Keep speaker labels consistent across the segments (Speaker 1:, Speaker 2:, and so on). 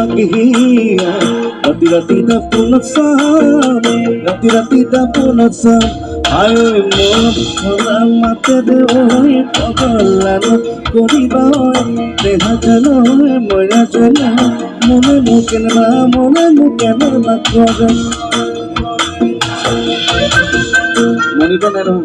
Speaker 1: bahagia. Rati-rati dapunot sa ayo mon hola mate de oi pagolano koriba oi deha jalo moya jalo mone mukena na koga monito nero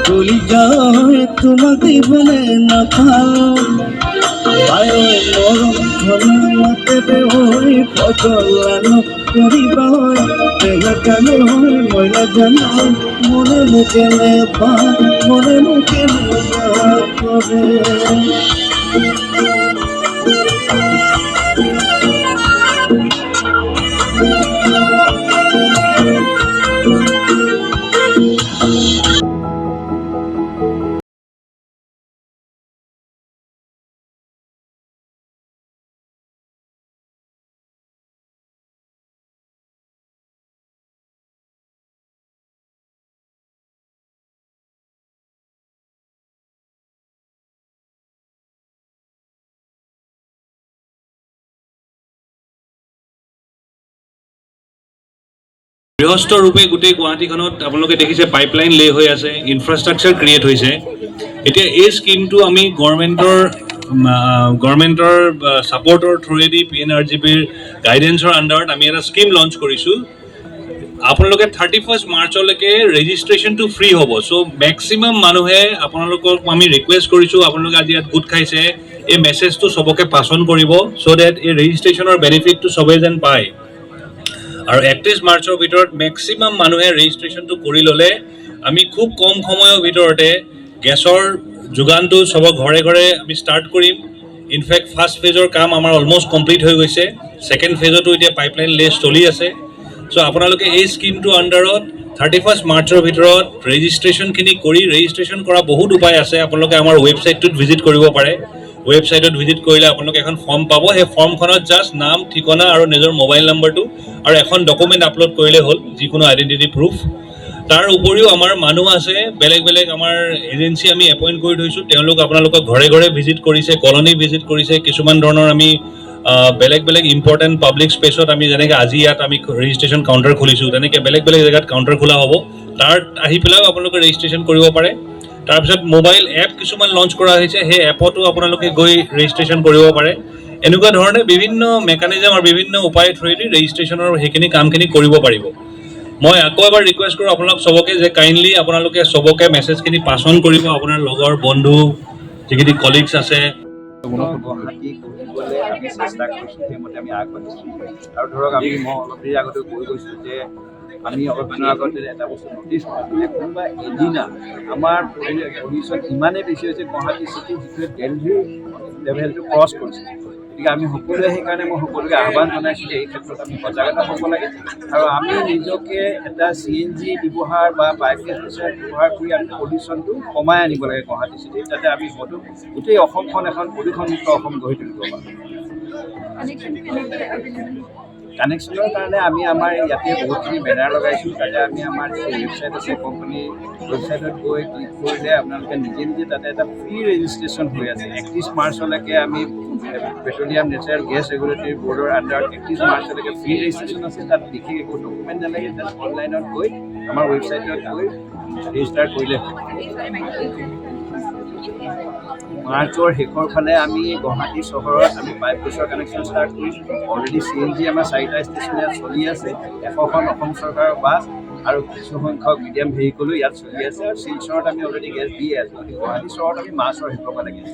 Speaker 1: ভুলি যায় তোমাকে বলে না পাও আয় মরম ধনতে ওই পগলানো করিবা দেখা কেন ময়লা জানো মনে মুখে করে
Speaker 2: বৃহস্ত ৰূপে গোটেই গুৱাহাটীখনত আপোনালোকে দেখিছে পাইপলাইন লে হৈ আছে, ইনফ্ৰাষ্ট্ৰাকচাৰ ক্ৰিয়েট হৈছে। এতিয়া এই স্কিমটো আমি গভৰ্ণমেণ্টৰ ছাপৰ্টৰ থ্ৰুৱেদি PNRGBৰ গাইডেন্সৰ আণ্ডাৰত আমি এটা স্কিম লঞ্চ কৰিছোঁ। আপোনালোকে 31 মাৰ্চলৈকে ৰেজিষ্ট্ৰেশ্যনটো ফ্ৰী হ'ব। চ' মেক্সিমাম মানুহে আপোনালোকক আমি ৰিকুৱেষ্ট কৰিছোঁ, আপোনালোকে আজি ইয়াত গোট খাইছে, এই মেছেজটো চবকে পাছ অন কৰিব চ' ডেট এই ৰেজিষ্ট্ৰেশ্যনৰ বেনিফিটটো চবেই যেন পায়। আৰু 31 মাৰ্চৰ ভিতৰত মেক্সিমাম মানুহে ৰেজিষ্ট্ৰেশ্যনটো কৰি ল'লে আমি খুব কম সময়ৰ ভিতৰতে গেছৰ যোগানটো চবৰ ঘৰে ঘৰে আমি ষ্টাৰ্ট কৰিম। ইনফেক্ট ফাৰ্ষ্ট ফেজৰ কাম আমাৰ অলমষ্ট কমপ্লিট হৈ গৈছে, ছেকেণ্ড ফেজতো এতিয়া পাইপলাইন লে চলি আছে। চ' আপোনালোকে এই স্কিমটোৰ আণ্ডাৰত 31 মাৰ্চৰ ভিতৰত ৰেজিষ্ট্ৰেশ্যনখিনি কৰি ৰেজিষ্ট্ৰেশ্যন কৰা বহুত উপায় আছে। আপোনালোকে আমাৰ ৱেবছাইটটোত ভিজিট কৰিব পাৰে। ৱেবছাইটত ভিজিট কৰিলে আপোনালোকে এখন ফৰ্ম পাব। সেই ফৰ্মখনত জাষ্ট নাম, ঠিকনা আৰু নিজৰ মোবাইল নম্বৰটো আৰু এখন ডকুমেণ্ট আপলোড কৰিলে হ'ল, যিকোনো আইডেণ্টিটি প্ৰুফ। তাৰ উপৰিও আমাৰ মানুহ আছে, বেলেগ বেলেগ আমাৰ এজেঞ্চি আমি এপইণ্ট কৰি থৈছোঁ। তেওঁলোক আপোনালোকক ঘৰে ঘৰে ভিজিট কৰিছে, কলনী ভিজিট কৰিছে। কিছুমান ধৰণৰ আমি বেলেগ বেলেগ ইম্পৰ্টেণ্ট পাব্লিক স্পেচত আমি যেনেকৈ আজি ইয়াত আমি ৰেজিষ্ট্ৰেশ্যন কাউণ্টাৰ খুলিছোঁ, তেনেকৈ বেলেগ বেলেগ জেগাত কাউণ্টাৰ খোলা হ'ব। তাত আহি পেলাইও আপোনালোকে ৰেজিষ্ট্ৰেশ্যন কৰিব পাৰে। তাৰপিছত মোবাইল এপ কিছুমান লঞ্চ কৰা হৈছে, সেই এপতো আপোনালোকে গৈ ৰেজিষ্ট্ৰেশ্যন কৰিব পাৰে। এনেকুৱা ধৰণে বিভিন্ন মেকানিজম আৰু বিভিন্ন উপায় থ্ৰুৱেদি ৰেজিষ্ট্ৰেশ্যনৰ সেইখিনি কামখিনি কৰিব পাৰিব। মই আকৌ এবাৰ ৰিকুৱেষ্ট কৰোঁ আপোনালোক চবকে যে কাইণ্ডলি আপোনালোকে চবকে মেছেজখিনি পাছ অন কৰিব, আপোনাৰ লগৰ বন্ধু যিখিনি কলিগছ আছে।
Speaker 3: গুৱাহাটী ঘূৰিবলৈ আমি চেষ্টা কৰিছোঁ, সেইমতে আমি আগবাঢ়িছোঁ। আৰু ধৰক মই অলপ দেৰি আগতে কৈ গৈছোঁ যে আমি অলপ দিনৰ আগতে এটা বস্তু নটিছ কৰিছোঁ যে কোনোবা এদিনা আমাৰ পলিউশ্যন ইমানেই বেছি হৈছে গুৱাহাটী চিটি, যিটোৱে দেলহিৰ লেভেলটো ক্ৰছ কৰিছে। গতিকে আমি সকলোৱে সেইকাৰণে মই সকলোকে আহ্বান জনাইছোঁ যে এই ক্ষেত্ৰত আমি সজাগতা হ'ব লাগে আৰু আমি নিজকে এটা CNG ব্যৱহাৰ বা বাইকেজ ব্যৱহাৰ কৰি আমি পলিউশ্যনটো কমাই আনিব লাগে গুৱাহাটী চিটিত, যাতে আমি গোটেই অসমখন এখন প্ৰদূষণমুক্ত অসম গঢ়ি তুলিব পাৰোঁ। কানেকশ্যনৰ কাৰণে আমি আমাৰ ইয়াতে বহুতখিনি বেনাৰ লগাইছোঁ, তাতে আমি আমাৰ যিটো ৱেবছাইট আছে কোম্পানীৰ ৱেবছাইটত গৈ ক্লিক কৰিলে আপোনালোকে নিজে নিজে তাতে এটা ফ্ৰী ৰেজিষ্ট্ৰেশ্যন হৈ আছে। 31 মাৰ্চলৈকে আমি পেট্ৰলিয়াম নেচাৰেল গেছ ৰেগুলেটৰী বৰ্ডৰ আণ্ডাৰত 31 মাৰ্চলৈকে ফ্ৰী ৰেজিষ্ট্ৰেশ্যন আছে। তাত বিশেষ একো ডকুমেণ্ট নালাগে, তাত অনলাইনত গৈ আমাৰ ৱেবছাইটত গৈ ৰেজিষ্টাৰ কৰিলে হয়। মাৰ্চৰ শেষৰ ফালে আমি গুৱাহাটী চহৰত আমি 5 বছৰ কানেকশ্যন ষ্টাৰ্ট কৰিছোঁ। অলৰেডি CNG আমাৰ 4টা ষ্টেচন ইয়াত চলি আছে। 100খন অসম চৰকাৰৰ বাছ আৰু কিছু সংখ্যক মিডিয়াম ভেহিকলো ইয়াত চলি আছে। আৰু শিলচৰত আমি অলৰেডি গেছ দি আছোঁ। গুৱাহাটী চহৰত আমি মাৰ্চৰ শেষৰ ফালে গেছ